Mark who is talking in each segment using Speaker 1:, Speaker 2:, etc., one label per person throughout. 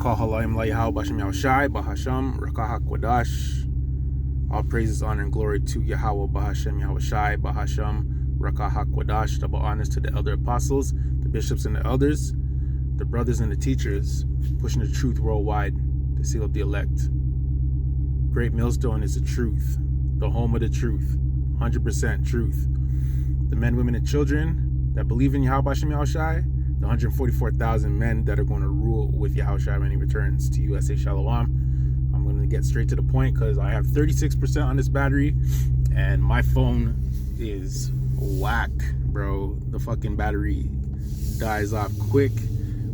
Speaker 1: Kahalaim Layahau Basham Yahushai, Bahasham, Rakahak Wadash. All praises, honor, and glory to Yahweh, Bahashem Yahushai, Bahasham, Rakahak Wadash. Double honors to the elder apostles, the bishops and the elders, the brothers and the teachers, pushing the truth worldwide to seal up the elect. Great Millstone is the truth, the home of the truth, 100% truth. The men, women, and children that believe in Yahweh Basham Yahushai, the 144,000 men that are going to rule with Yahushua when he returns to USA Shalom. I'm going to get straight to the point because I have 36% on this battery and my phone is whack, bro. The fucking battery dies off quick.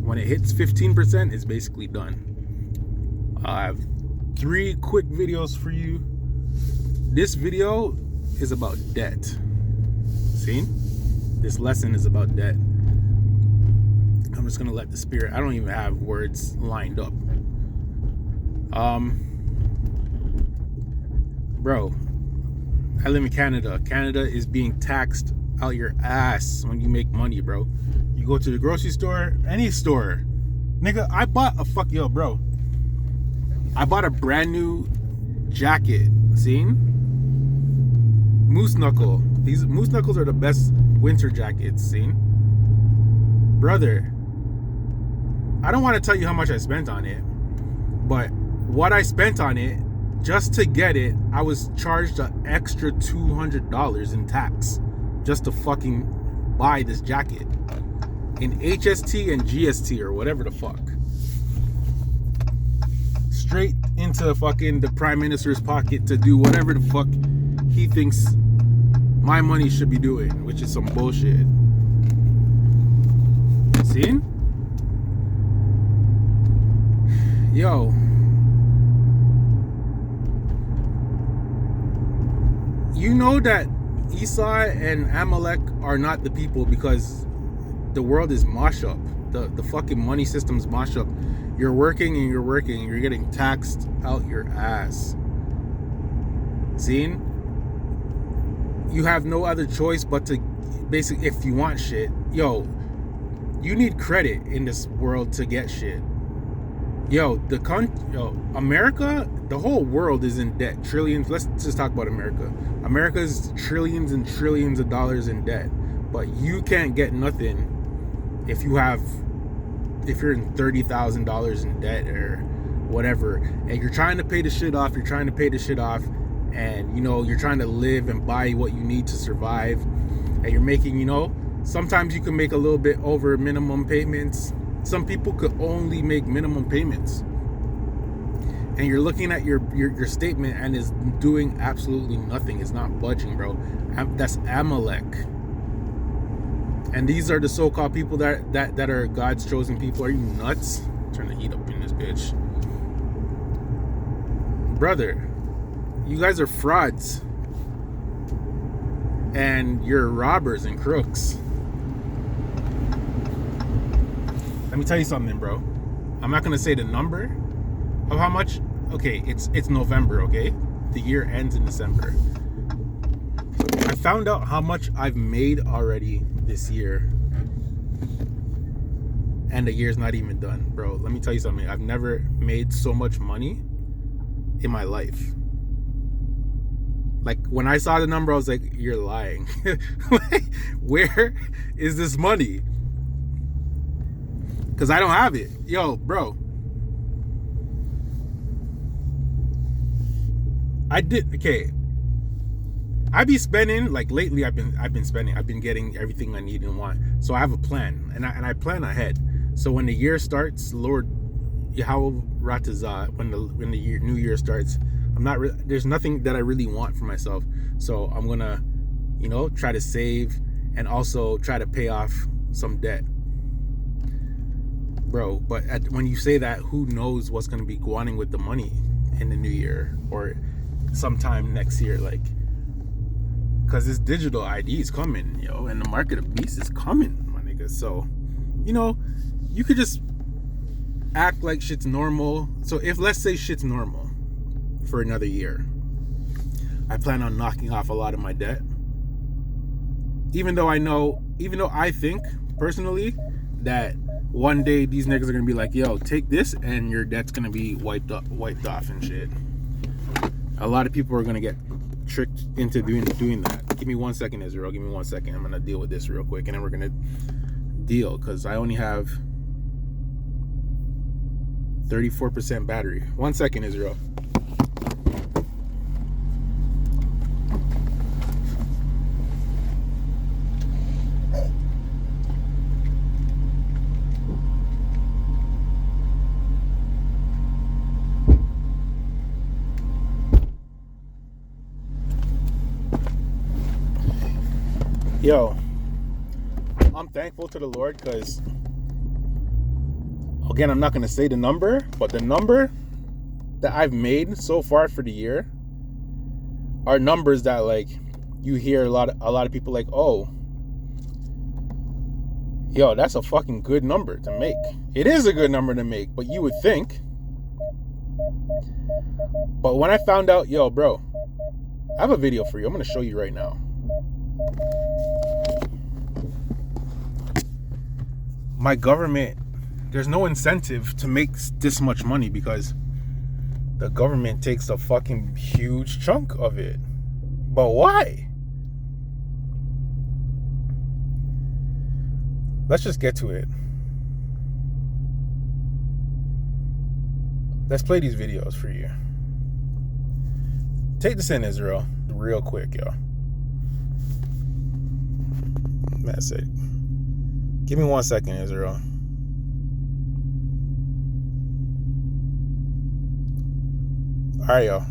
Speaker 1: When it hits 15%, it's basically done. I have 3 quick videos for you. This video is about debt. See? This lesson is about debt. I'm just gonna let the spirit, I don't even have words lined up. Bro, I live in Canada. Canada is being taxed out your ass when you make money, bro. You go to the grocery store, any store. Nigga, I bought a brand new jacket. Seen? Moose knuckle. These moose knuckles are the best winter jackets. Seen? Brother, I don't want to tell you how much I spent on it, but what I spent on it, just to get it, I was charged an extra $200 in tax just to fucking buy this jacket in HST and GST or whatever the fuck. Straight into fucking the Prime Minister's pocket to do whatever the fuck he thinks my money should be doing, which is some bullshit. See? Yo. You know that Esau and Amalek are not the people because the world is mosh up. The fucking money system's mosh up. You're working and you're getting taxed out your ass. Seen? You have no other choice but to basically, if you want shit, yo, you need credit in this world to get shit. America, the whole world is in debt. Trillions. Let's just talk about America. America's trillions and trillions of dollars in debt. But you can't get nothing if you're in $30,000 in debt or whatever, and you're trying to pay the shit off, and you're trying to live and buy what you need to survive, and you're making, sometimes you can make a little bit over minimum payments. Some people could only make minimum payments. And you're looking at your statement and is doing absolutely nothing. It's not budging, bro. That's Amalek. And these are the so-called people that are God's chosen people. Are you nuts? I'm trying to heat up in this bitch. Brother, you guys are frauds. And you're robbers and crooks. Let me tell you something, bro. I'm not gonna say the number of how much. Okay, it's November, okay? The year ends in December. I found out how much I've made already this year. And the year's not even done, bro. Let me tell you something. I've never made so much money in my life. Like, when I saw the number, I was like, you're lying. Where is this money? Because I don't have it. Yo, bro. Okay. I be spending, like lately I've been spending. I've been getting everything I need and want. So I have a plan. And I plan ahead. So when the year starts, Lord Yahweh Ratazah, when the new year starts, there's nothing that I really want for myself. So I'm gonna, try to save and also try to pay off some debt. Bro, but when you say that, who knows what's going to be going on with the money in the new year or sometime next year, like, because this digital ID is coming, and the market of beasts is coming, my nigga. So, you could just act like shit's normal. So if, let's say shit's normal for another year, I plan on knocking off a lot of my debt. Even though I think personally that one day these niggas are gonna be like, yo, take this and your debt's gonna be wiped off and shit. A lot of people are gonna get tricked into doing that. Give me 1 second, Israel. Give me 1 second. I'm gonna deal with this real quick, and then we're gonna deal, because I only have 34% battery. 1 second, Israel. Yo, I'm thankful to the Lord, because again, I'm not gonna say the number, but the number that I've made so far for the year are numbers that, like, you hear a lot of people like, oh, yo, that's a fucking good number to make. It is a good number to make, but you would think. But when I found out, yo, bro, I have a video for you. I'm gonna show you right now. My government, there's no incentive to make this much money, because the government takes a fucking huge chunk of it. But why? Let's just get to it. Let's play these videos for you. Take this in, Israel, real quick, yo. That's it. Give me 1 second, Israel. All right, yo.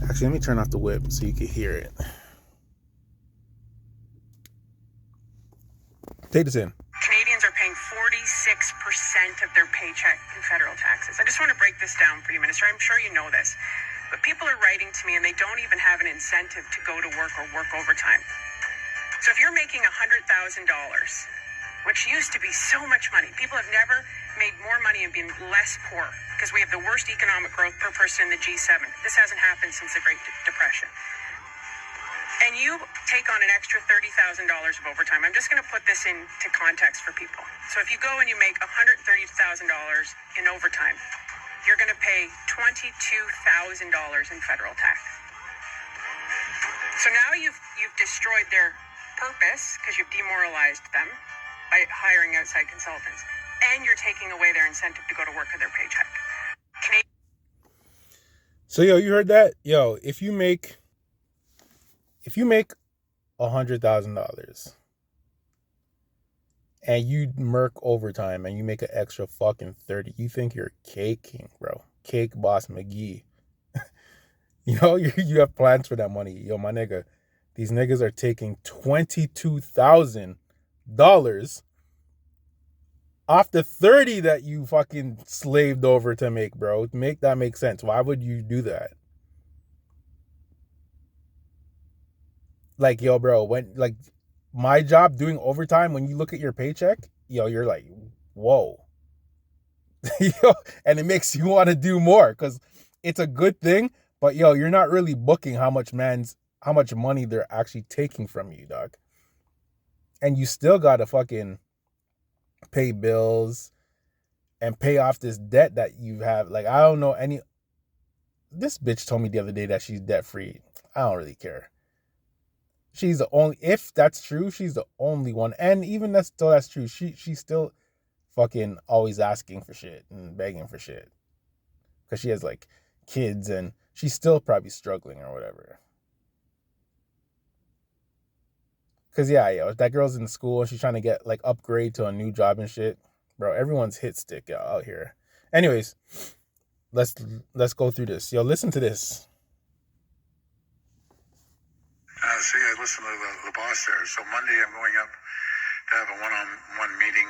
Speaker 1: Actually, let me turn off the whip so you can hear it. Take this in.
Speaker 2: Canadians are paying 46% of their paycheck in federal taxes. I just want to break this down for you, Minister. I'm sure you know this. But people are writing to me and they don't even have an incentive to go to work or work overtime. So if you're making $100,000, which used to be so much money, people have never made more money and been less poor, because we have the worst economic growth per person in the G7. This hasn't happened since the Great Depression. And you take on an extra $30,000 of overtime. I'm just going to put this into context for people. So if you go and you make $130,000 in overtime, you're going to pay $22,000 in federal tax. So now you've destroyed their purpose, because you've demoralized them by hiring outside consultants, and you're taking away their incentive to go to work with their paycheck.
Speaker 1: So, yo, you heard that? Yo, if you make $100,000 and you work overtime and you make an extra fucking 30, you think you're cake king, bro. Cake boss McGee. Yo, you have plans for that money. Yo, my nigga, these niggas are taking $22,000 off the 30 that you fucking slaved over to make, bro. Make that make sense. Why would you do that? Like, yo, bro, when, like, my job doing overtime, when you look at your paycheck, yo, you're like, whoa. Yo, and it makes you want to do more, because it's a good thing, but yo, you're not really booking how much money they're actually taking from you, dog. And you still gotta fucking pay bills and pay off this debt that you have. Like, I don't know this bitch told me the other day that she's debt free. I don't really care. She's the only, if that's true, she's the only one. And even that's true, she's still fucking always asking for shit and begging for shit, because she has like kids and she's still probably struggling or whatever. Because yeah, that girl's in school and she's trying to get like upgrade to a new job and shit. Bro, everyone's hit stick out here. Anyways, let's go through this. Yo, listen to this.
Speaker 3: See, I listen to the boss there. So Monday I'm going up to have a one-on-one meeting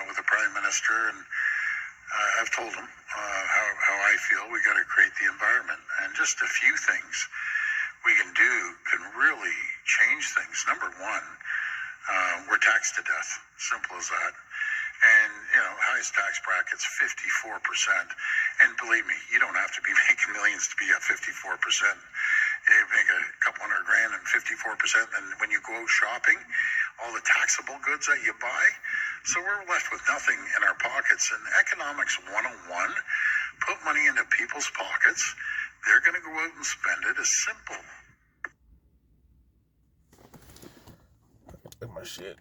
Speaker 3: with the Prime Minister, and I've told him how I feel. We got to create the environment, and just a few things we can do can really change things. Number one, we're taxed to death. Simple as that. And, highest tax bracket's 54%. And believe me, you don't have to be making millions to be at 54%. You make a couple $100,000 and 54%. And when you go shopping, all the taxable goods that you buy. So we're left with nothing in our pockets. And economics 101, put money into people's pockets. They're going to go out and spend it. It's simple.
Speaker 1: Look at my shit.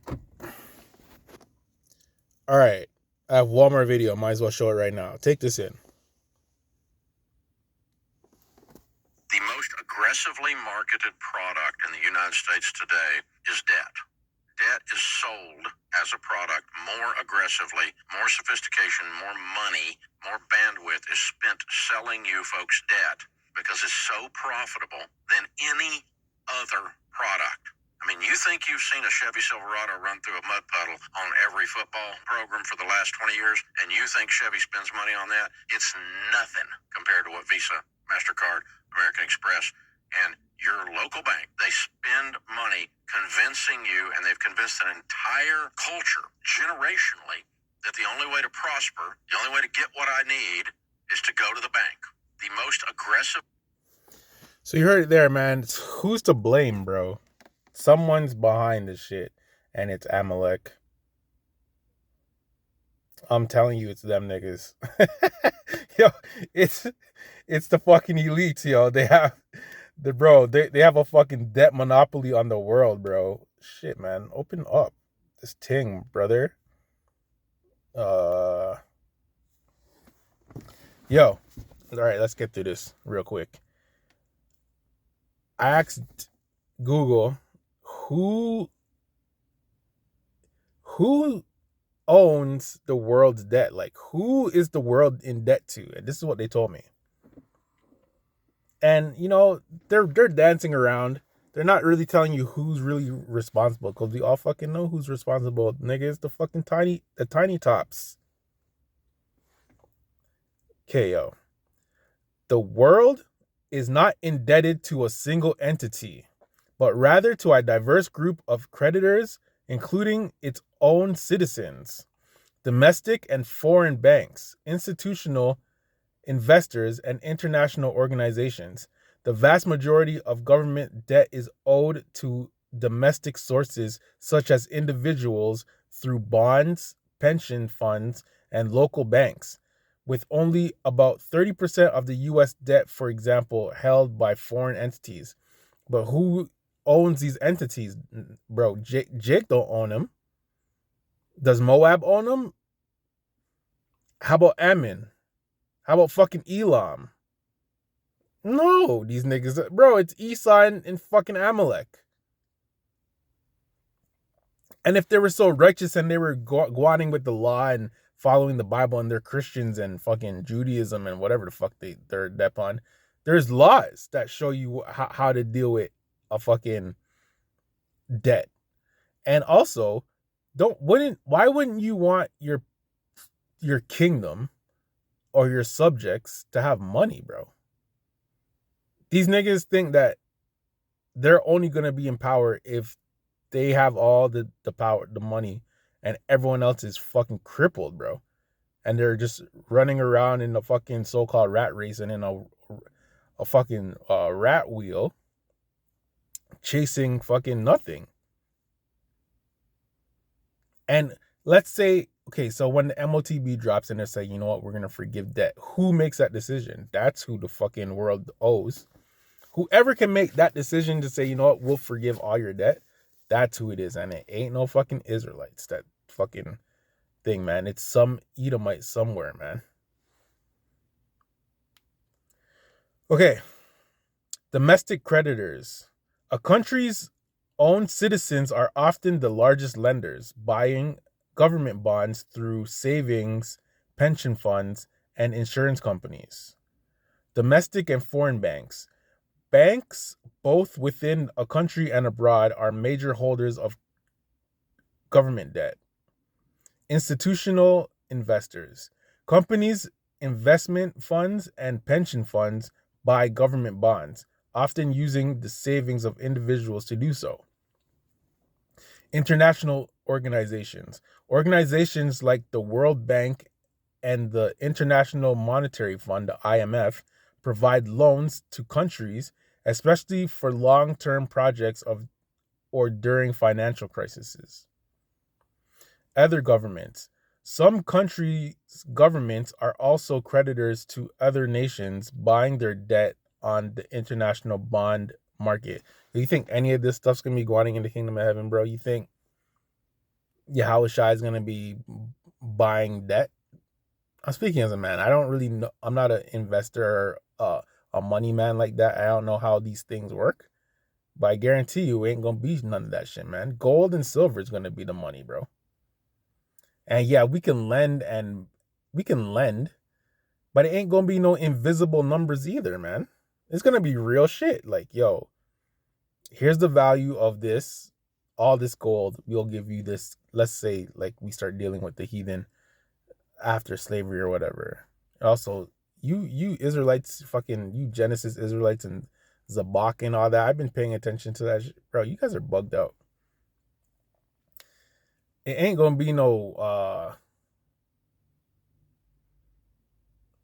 Speaker 1: All right. I have one more video. Might as well show it right now. Take this in.
Speaker 4: The most aggressively marketed product in the United States today is debt. Debt is sold as a product more aggressively, more sophistication, more money, more bandwidth is spent selling you folks debt because it's so profitable than any other product. I mean, you think you've seen a Chevy Silverado run through a mud puddle on every football program for the last 20 years, and you think Chevy spends money on that? It's nothing compared to what Visa, MasterCard, American Express, and your local bank, they spend money convincing you, and they've convinced an entire culture generationally that the only way to prosper, the only way to get what I need is to go to the bank. The most aggressive.
Speaker 1: So you heard it there, man. Who's to blame, bro? Someone's behind this shit, and it's Amalek. I'm telling you, it's them niggas. Yo, it's the fucking elites, yo. They have they have a fucking debt monopoly on the world, bro. Shit, man. Open up this thing, brother. Yo. All right, let's get through this real quick. I asked Google who owns the world's debt? Like, who is the world in debt to? And this is what they told me. And, you know, they're dancing around. They're not really telling you who's really responsible, because we all fucking know who's responsible. Nigga, it's the fucking tiny tops. Okay, yo. The world is not indebted to a single entity, but rather to a diverse group of creditors, including its own citizens, domestic and foreign banks, institutional investors, and international organizations. The vast majority of government debt is owed to domestic sources, such as individuals, through bonds, pension funds, and local banks, with only about 30% of the U.S. debt, for example, held by foreign entities. But who owns these entities, bro? Jake don't own them. Does Moab own them? How about Ammon? How about fucking Elam? No, these niggas, bro, it's Esau and fucking Amalek. And if they were so righteous and they were going with the law and following the Bible, and they're Christians and fucking Judaism and whatever the fuck they're deep on, there's laws that show you how to deal with a fucking debt. And also, why wouldn't you want your kingdom or your subjects to have money, bro? These niggas think that they're only going to be in power if they have all the power, the money, and everyone else is fucking crippled, bro. And they're just running around in a fucking so-called rat race and in a fucking rat wheel, chasing fucking nothing. And let's say, okay, so when the MOTB drops and they say, you know what, we're going to forgive debt. Who makes that decision? That's who the fucking world owes. Whoever can make that decision to say, you know what, we'll forgive all your debt, that's who it is. And it ain't no fucking Israelites, that fucking thing, man. It's some Edomite somewhere, man. Okay. Domestic creditors. A country's own citizens are often the largest lenders, buying government bonds through savings, pension funds, and insurance companies. Domestic and foreign banks. Banks, both within a country and abroad, are major holders of government debt. Institutional investors. Companies, investment funds, and pension funds buy government bonds, often using the savings of individuals to do so. International organizations. Organizations like the World Bank and the International Monetary Fund, the IMF, provide loans to countries, especially for long-term projects of or during financial crises. Other governments. Some countries' governments are also creditors to other nations buying their debt on the international bond market. Do you think any of this stuff's going to be going in the kingdom of heaven, bro? You think Yahweh Shai is going to be buying debt? I'm speaking as a man. I don't really know. I'm not an investor or a money man like that. I don't know how these things work. But I guarantee you, it ain't going to be none of that shit, man. Gold and silver is going to be the money, bro. And yeah, we can lend, but it ain't going to be no invisible numbers either, man. It's going to be real shit. Like, yo, here's the value of this, all this gold. We'll give you this. Let's say, like, we start dealing with the heathen after slavery or whatever. Also, you Israelites, fucking you Genesis Israelites and Zabak and all that. I've been paying attention to that shit. Bro, you guys are bugged out. It ain't gonna be no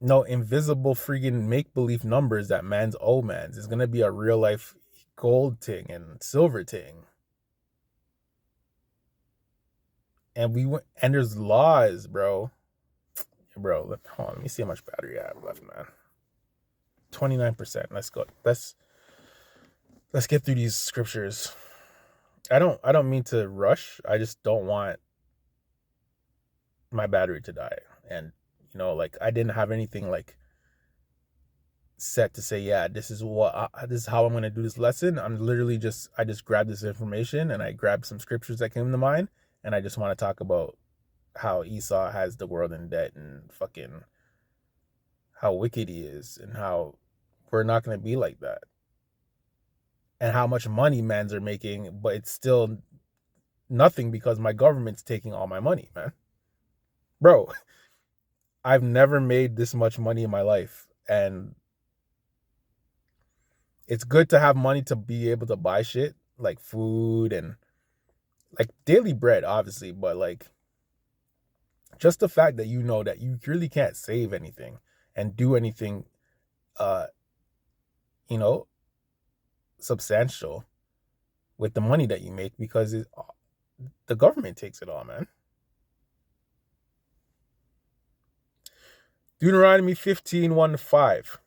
Speaker 1: invisible freaking make-believe numbers that man's owe man's. It's gonna be a real life gold ting and silver ting. And there's laws, bro. Bro, hold on, let me see how much battery I have left, man. 29%. Let's go. Let's get through these scriptures. I don't mean to rush. I just don't want my battery to die. And like I didn't have anything like set to say, yeah, this is how I'm going to do this lesson. I just grabbed this information and I grabbed some scriptures that came to mind, and I just want to talk about how Esau has the world in debt and fucking how wicked he is and how we're not going to be like that. And how much money mans are making, but it's still nothing because my government's taking all my money, man. Bro, I've never made this much money in my life. And it's good to have money to be able to buy shit like food and like daily bread, obviously. But like just the fact that you know that you really can't save anything and do anything, substantial with the money that you make because the government takes it all, man. Deuteronomy 15, 1-5.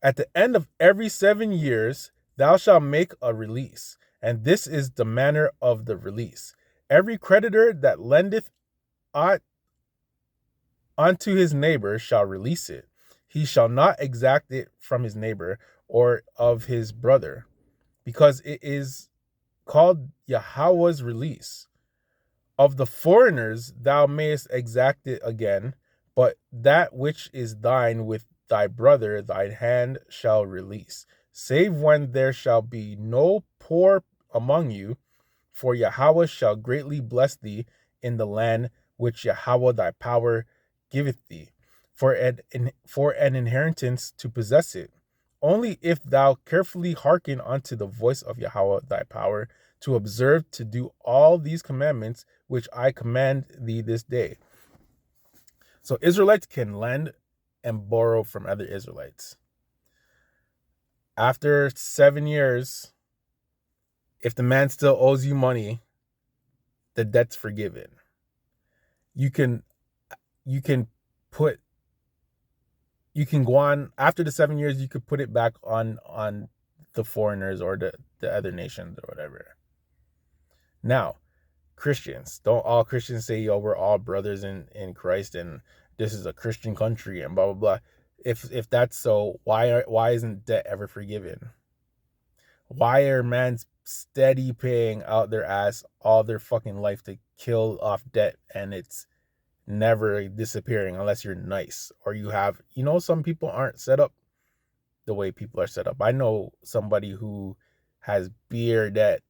Speaker 1: At the end of every 7 years, thou shalt make a release, and this is the manner of the release. Every creditor that lendeth aught unto his neighbor shall release it. He shall not exact it from his neighbor or of his brother, because it is called Yahweh's release. Of the foreigners thou mayest exact it again, but that which is thine with thy brother thine hand shall release, save when there shall be no poor among you, for Yahweh shall greatly bless thee in the land which Yahweh thy power giveth thee, for an inheritance to possess it. Only if thou carefully hearken unto the voice of Yahweh thy power, to observe to do all these commandments which I command thee this day. So Israelites can lend and borrow from other Israelites. After 7 years, if the man still owes you money, the debt's forgiven. You can go on after the 7 years. You could put it back on the foreigners or the other nations or whatever. Now, Christians, don't all Christians say, yo, we're all brothers in Christ and this is a Christian country and blah blah blah. If that's so, why isn't debt ever forgiven? Why are mans steady paying out their ass all their fucking life to kill off debt, and it's never disappearing unless you're nice or you have, some people aren't set up the way people are set up. I know somebody who has beer debt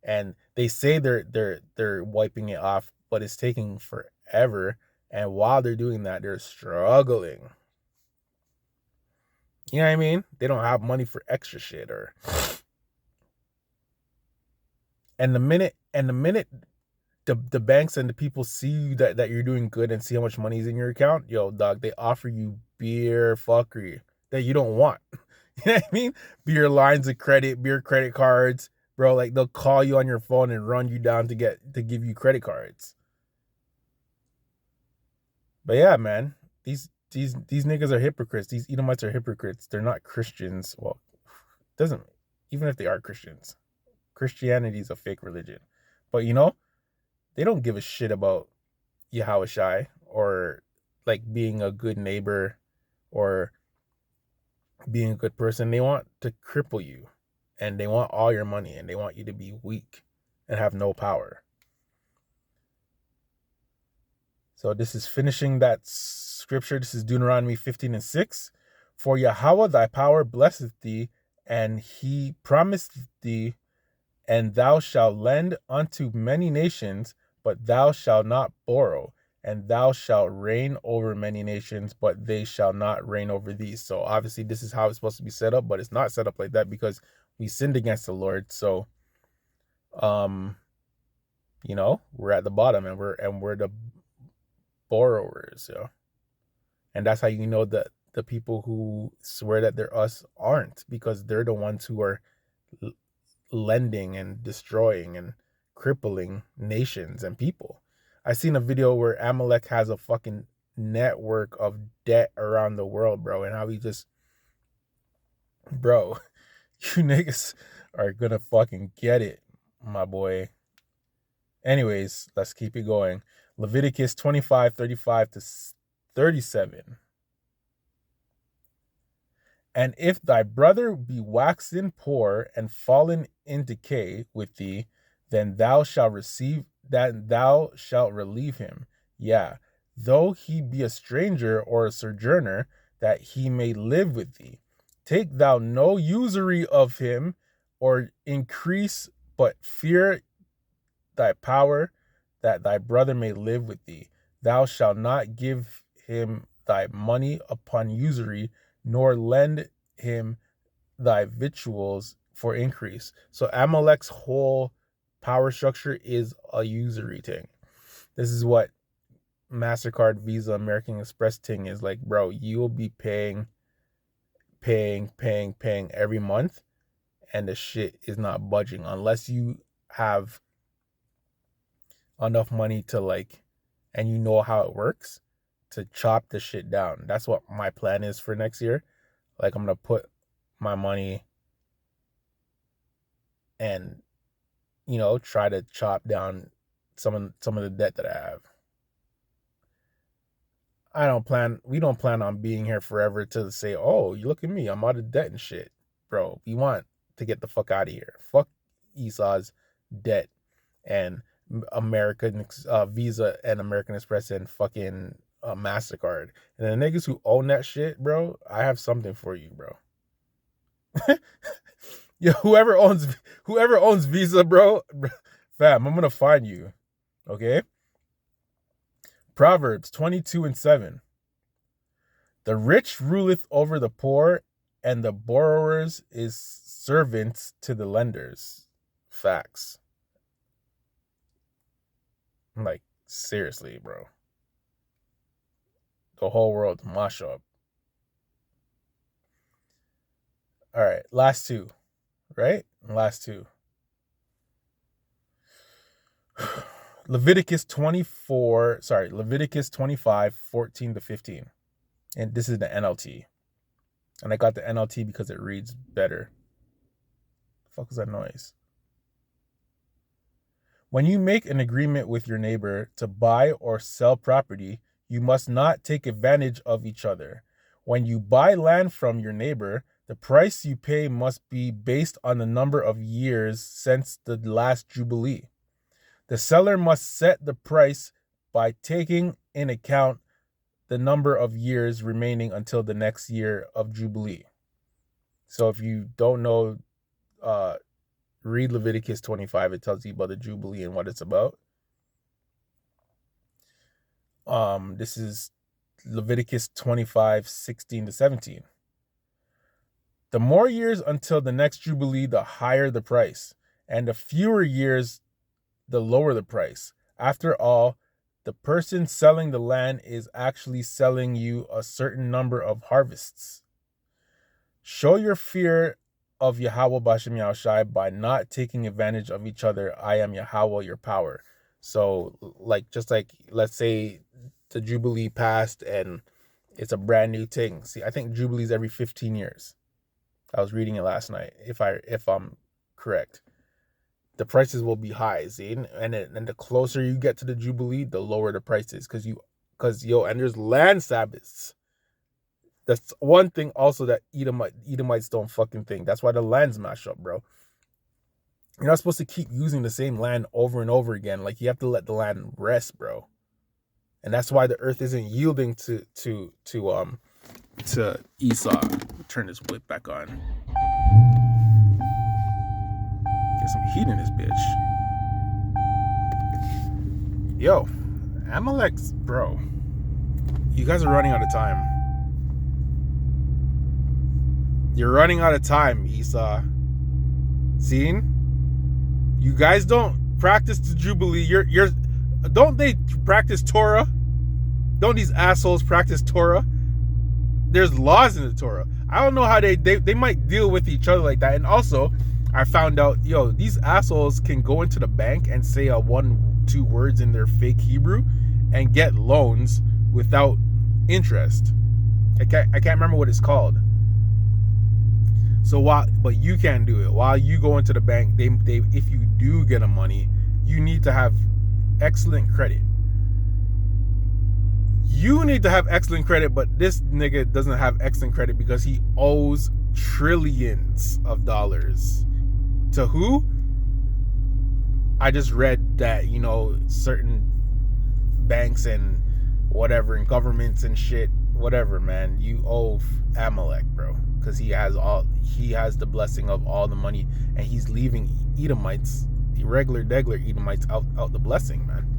Speaker 1: and they say they're wiping it off, but it's taking forever. And while they're doing that, they're struggling. You know what I mean? They don't have money for extra shit and the minute the banks and the people see that you're doing good and see how much money is in your account, yo, dog, they offer you beer fuckery that you don't want. You know what I mean? Beer lines of credit, beer credit cards, Bro, like they'll call you on your phone and run you down to give you credit cards. But yeah, man, these niggas are hypocrites. These Edomites are hypocrites. They're not Christians. Well, doesn't even if they are Christians. Christianity is a fake religion. But they don't give a shit about Yahushai or like being a good neighbor or being a good person. They want to cripple you and they want all your money and they want you to be weak and have no power. So this is finishing that scripture. This is Deuteronomy 15:6. For Yahweh thy power blesseth thee, and he promised thee, and thou shalt lend unto many nations, but thou shalt not borrow, and thou shalt reign over many nations, but they shall not reign over thee. So obviously this is how it's supposed to be set up, but it's not set up like that because we sinned against the Lord. So we're at the bottom and we're the borrowers, and that's how you know that the people who swear that they're us aren't, because they're the ones who are lending and destroying and crippling nations and people. I seen a video where Amalek has a fucking network of debt around the world, bro, and how he just, bro, you niggas are gonna fucking get it, my boy. Anyways, let's keep it going. Leviticus 25:35-37. And if thy brother be waxen poor and fallen in decay with thee, then thou shalt relieve him. Yeah, though he be a stranger or a sojourner, that he may live with thee. Take thou no usury of him or increase, but fear thy power, that thy brother may live with thee. Thou shalt not give him thy money upon usury, nor lend him thy victuals for increase. So Amalek's whole power structure is a usury thing. This is what MasterCard, Visa, American Express thing is like, bro. You will be paying every month, and the shit is not budging unless you have enough money to and you know how it works, to chop the shit down. That's what my plan is for next year. Like, I'm gonna put my money and try to chop down some of the debt that I have. We don't plan on being here forever to say, oh, you look at me, I'm out of debt and shit. Bro, we want to get the fuck out of here. Fuck Esau's debt and American Visa and American Express and fucking MasterCard. And the niggas who own that shit, bro, I have something for you, bro. Yeah, whoever owns Visa, bro, fam, I'm gonna find you. Okay? Proverbs 22:7. The rich ruleth over the poor, and the borrowers is servants to the lenders. Facts. Like, seriously, bro. The whole world's mash up. All right, last two. Right? Last two. Leviticus 25:14-15. And this is the NLT. And I got the NLT because it reads better. The fuck is that noise? When you make an agreement with your neighbor to buy or sell property, you must not take advantage of each other. When you buy land from your neighbor, the price you pay must be based on the number of years since the last Jubilee. The seller must set the price by taking in account the number of years remaining until the next year of Jubilee. So if you don't know, read Leviticus 25. It tells you about the Jubilee and what it's about. This is Leviticus 25:16-17. The more years until the next Jubilee, the higher the price, and the fewer years, the lower the price. After all, the person selling the land is actually selling you a certain number of harvests. Show your fear of Yahweh Bashem Yahushai by not taking advantage of each other. I am Yahweh, your power. So, just like, let's say the Jubilee passed and it's a brand new thing. See, I think Jubilee's every 15 years. I was reading it last night, if I'm correct. The prices will be high, see? And the closer you get to the Jubilee, the lower the price is. And there's land Sabbaths. That's one thing also that Edomites don't fucking think. That's why the lands mash up, bro. You're not supposed to keep using the same land over and over again. Like, you have to let the land rest, bro. And that's why the earth isn't yielding to Esau. Turn this whip back on. Get some heat in this bitch. Yo, Amalek's, bro. You guys are running out of time. You're running out of time, Esau. Seen? You guys don't practice the Jubilee. Don't they practice Torah? Don't these assholes practice Torah? There's laws in the Torah. I don't know how they might deal with each other like that. And also, I found out, these assholes can go into the bank and say 1-2 words in their fake Hebrew and get loans without interest. I can't remember what it's called. So but you can't do it. While you go into the bank, they if you do get a money, you need to have excellent credit. You need to have excellent credit, but this nigga doesn't have excellent credit because he owes trillions of dollars. To who? I just read that, certain banks and whatever and governments and shit, whatever, man. You owe Amalek, bro, because he has the blessing of all the money, and he's leaving Edomites, the regular Edomites, out the blessing, man.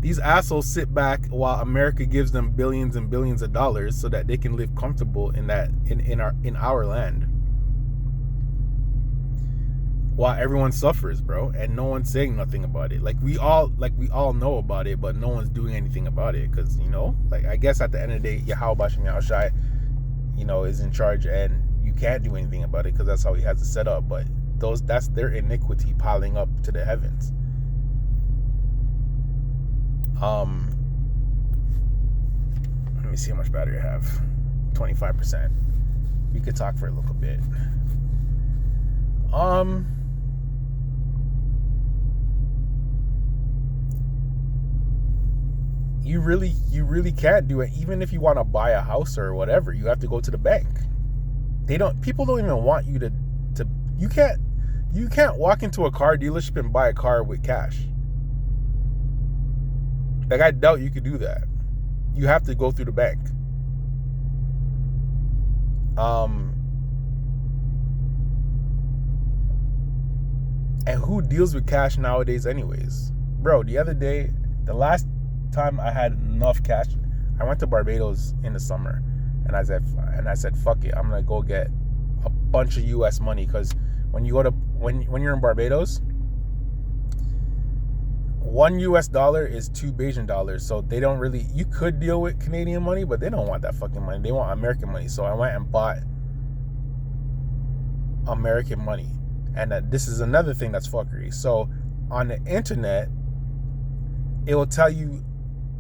Speaker 1: These assholes sit back while America gives them billions and billions of dollars so that they can live comfortable in our land, while everyone suffers, bro, and no one's saying nothing about it. We all know about it, but no one's doing anything about it, because I guess at the end of the day, Yahweh Bashem Yahushai, is in charge, and you can't do anything about it because that's how he has it set up. But that's their iniquity piling up to the heavens. Let me see how much battery I have. 25%. We could talk for a little bit. You really can't do it. Even if you want to buy a house or whatever, you have to go to the bank. People don't even want you to you can't walk into a car dealership and buy a car with cash. I doubt you could do that. You have to go through the bank. And who deals with cash nowadays anyways? Bro, the last time I had enough cash, I went to Barbados in the summer, and I said fuck it, I'm gonna go get a bunch of US money, because when you're in Barbados, $1 US is $2 Bajan. So they don't really, you could deal with Canadian money, but they don't want that fucking money. They want American money. So I went and bought American money. And this is another thing that's fuckery. So on the internet, it will tell you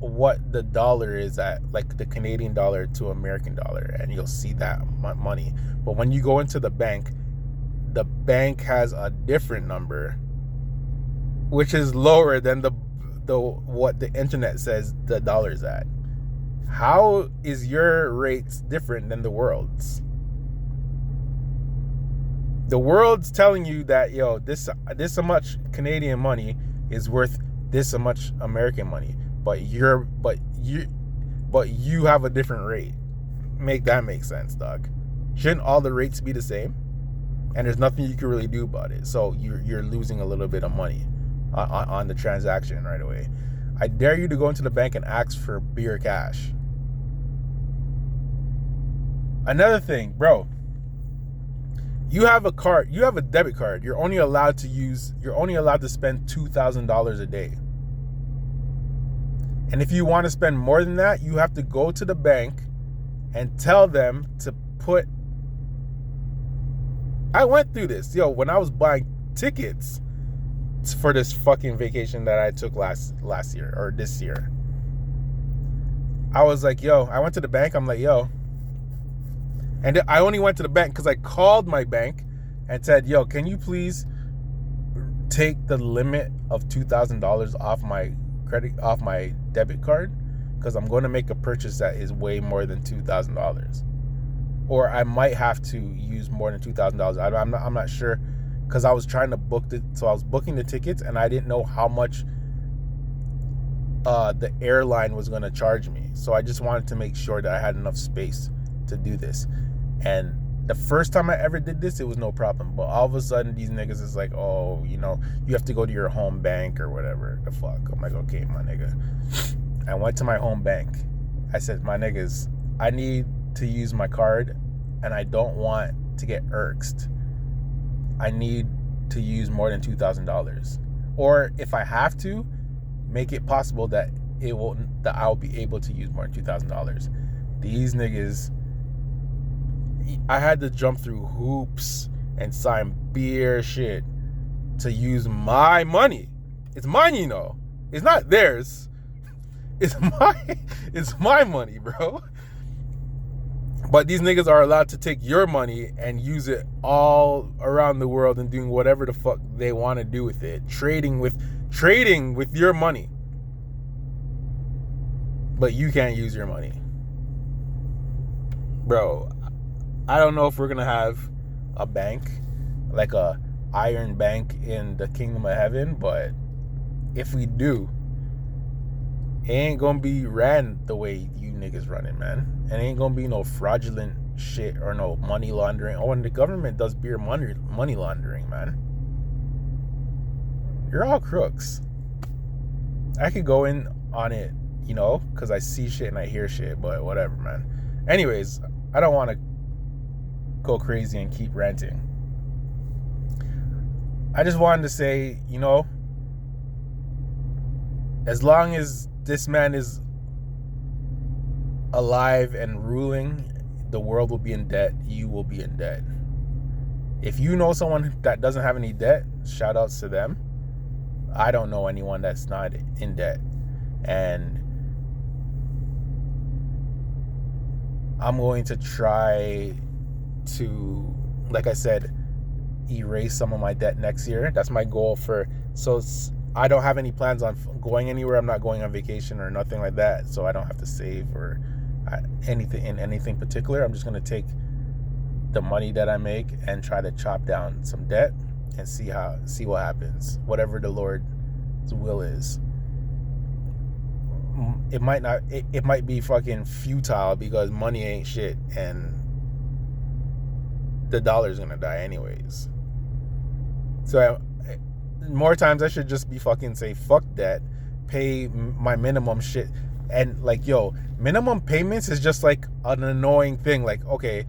Speaker 1: what the dollar is at, like the Canadian dollar to American dollar, and you'll see that money. But when you go into the bank has a different number, which is lower than the what the internet says the dollar's at. How is your rates different than the world's? The world's telling you that this so much Canadian money is worth this so much American money, but you have a different rate. Make sense, dog. Shouldn't all the rates be the same? And there's nothing you can really do about it. So you're losing a little bit of money on the transaction right away. I dare you to go into the bank and ask for beer cash. Another thing, bro. You have a debit card. You're only allowed to spend $2,000 a day. And if you want to spend more than that, you have to go to the bank and tell them to put I went through this. Yo, when I was buying tickets for this fucking vacation that I took last year or this year, I was like, yo, I went to the bank. I'm like, yo. And I only went to the bank because I called my bank and said, yo, can you please take the limit of $2,000 off my debit card? Because I'm going to make a purchase that is way more than $2,000. Or I might have to use more than $2,000. I'm not sure, because I was trying to book so I was booking the tickets and I didn't know how much the airline was going to charge me. So I just wanted to make sure that I had enough space to do this. And the first time I ever did this, it was no problem. But all of a sudden, these niggas is like, oh, you have to go to your home bank or whatever the fuck. I'm like, okay, my nigga. I went to my home bank. I said, my niggas, I need to use my card and I don't want to get irked. I need to use more than $2,000. Or if I have to, make it possible that I'll be able to use more than $2,000. These niggas, I had to jump through hoops and sign beer shit to use my money. It's mine, It's not theirs. It's my money, bro. But these niggas are allowed to take your money and use it all around the world and doing whatever the fuck they want to do with it. Trading with your money. But you can't use your money. Bro, I don't know if we're going to have a bank, like a iron bank in the kingdom of heaven, but if we do, it ain't going to be ran the way you niggas run it, man. It ain't going to be no fraudulent shit or no money laundering. Oh, and the government does beer money laundering, man. You're all crooks. I could go in on it, because I see shit and I hear shit, but whatever, man. Anyways, I don't want to go crazy and keep ranting. I just wanted to say, as long as this man is alive and ruling, the world will be in debt. You will be in debt. If you know someone that doesn't have any debt, shout outs to them. I don't know anyone that's not in debt. And I'm going to try to, like I said, erase some of my debt next year. That's my goal so I don't have any plans on going anywhere. I'm not going on vacation or nothing like that, so I don't have to save or anything particular. I'm just going to take the money that I make and try to chop down some debt and see what happens. Whatever the Lord's will is. It might be fucking futile because money ain't shit and the dollar's gonna die anyways. So more times I should just be fucking say fuck that, pay my minimum shit. And minimum payments is just like an annoying thing. Like, okay,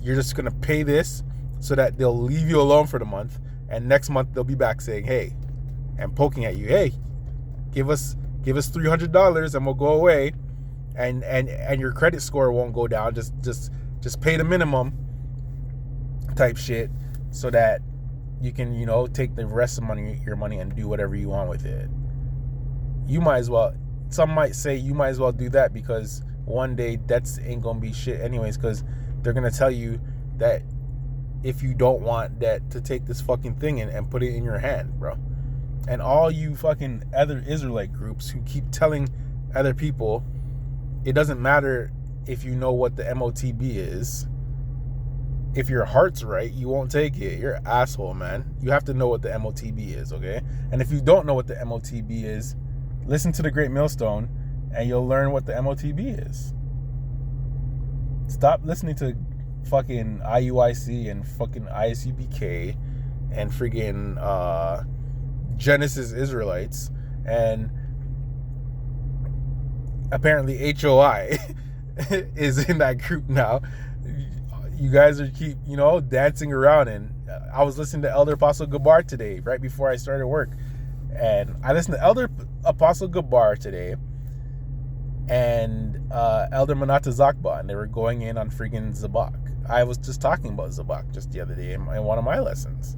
Speaker 1: you're just gonna pay this so that they'll leave you alone for the month, and next month they'll be back saying, hey, and poking at you, hey, give us $300 and we'll go away, and your credit score won't go down. Just pay the minimum type shit so that you can take the rest of your money and do whatever you want with it. You might as well. Some might say you might as well do that because one day debts ain't gonna be shit anyways, because they're gonna tell you that if you don't want debt, to take this fucking thing and put it in your hand, bro. And all you fucking other Israelite groups who keep telling other people it doesn't matter if you know what the MOTB is. If your heart's right, you won't take it. You're an asshole, man. You have to know what the MOTB is, okay? And if you don't know what the MOTB is, listen to the Great Millstone and you'll learn what the MOTB is. Stop listening to fucking IUIC and fucking ISUBK and freaking Genesis Israelites and apparently HOI is in that group now. You guys are keep dancing around, and I was listening to Elder Apostle Gabar today right before I started work, and I listened to Elder Apostle Gabar today and Elder Manata Zakba, and they were going in on freaking Zabak. I was just talking about Zabak just the other day in one of my lessons.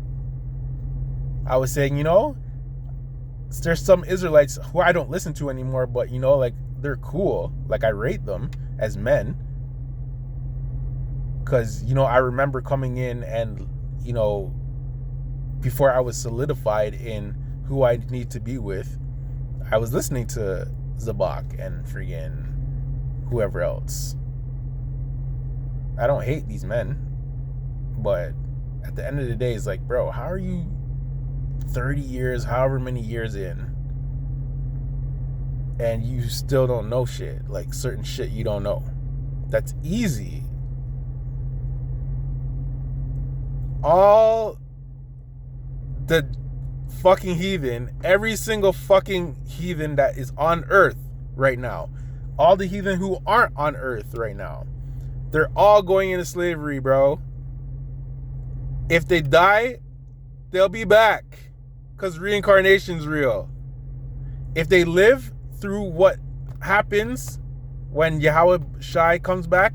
Speaker 1: I was saying, there's some Israelites who I don't listen to anymore, but, like, they're cool. Like, I rate them as men. Because, I remember coming in and, before I was solidified in who I need to be with, I was listening to Zabak and friggin' whoever else. I don't hate these men, but at the end of the day, it's like, bro, how are you 30 years, however many years in, and you still don't know shit? Like, certain shit you don't know. That's easy. All the fucking heathen, every single fucking heathen that is on earth right now, all the heathen who aren't on earth right now, they're all going into slavery, bro. If they die, they'll be back, because reincarnation's real. If they live through what happens when Yahweh Shai comes back,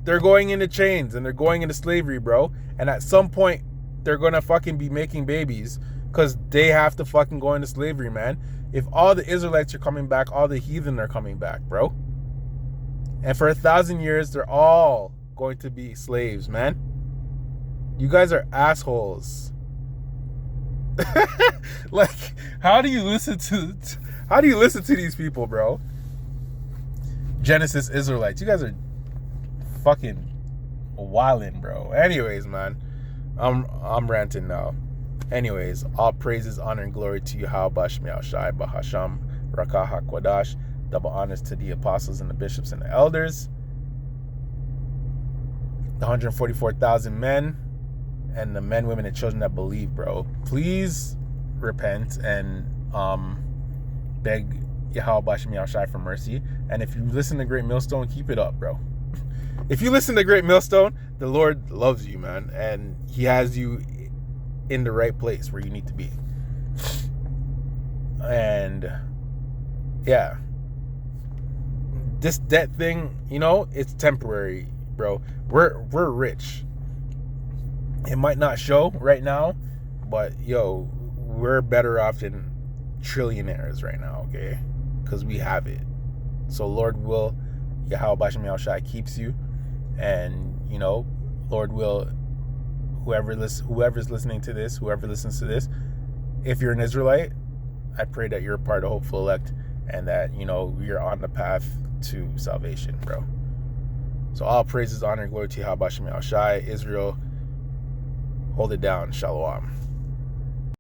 Speaker 1: they're going into chains and they're going into slavery, bro. And at some point, they're going to fucking be making babies because they have to fucking go into slavery, man. If all the Israelites are coming back, all the heathen are coming back, bro. And for 1,000 years, they're all going to be slaves, man. You guys are assholes. Like, how do you listen to these people, bro? Genesis Israelites, you guys are fucking wildin', bro. Anyways, man, I'm ranting now. Anyways, all praises, honor, and glory to you, Yahweh Shai Bahasham Rakah HaKodash. Double honors to the apostles and the bishops and the elders, the 144,000 men, and the men, women, and children that believe, bro. Please repent and beg Yahweh Shai for mercy. And if you listen to Great Millstone, keep it up, bro. If you listen to Great Millstone, the Lord loves you, man, and He has you in the right place where you need to be. And yeah, this debt thing, it's temporary, bro. We're rich. It might not show right now, but we're better off than trillionaires right now, okay? Because we have it. So Lord will, Yahweh Shem Shai keeps you, and Lord will, whoever's listening to this, whoever listens to this, if you're an Israelite, I pray that you're a part of the hopeful elect, and that you're on the path to salvation, bro. So all praises, honor, and glory to Yahweh Shem Shai. Israel, hold it down. Shalom.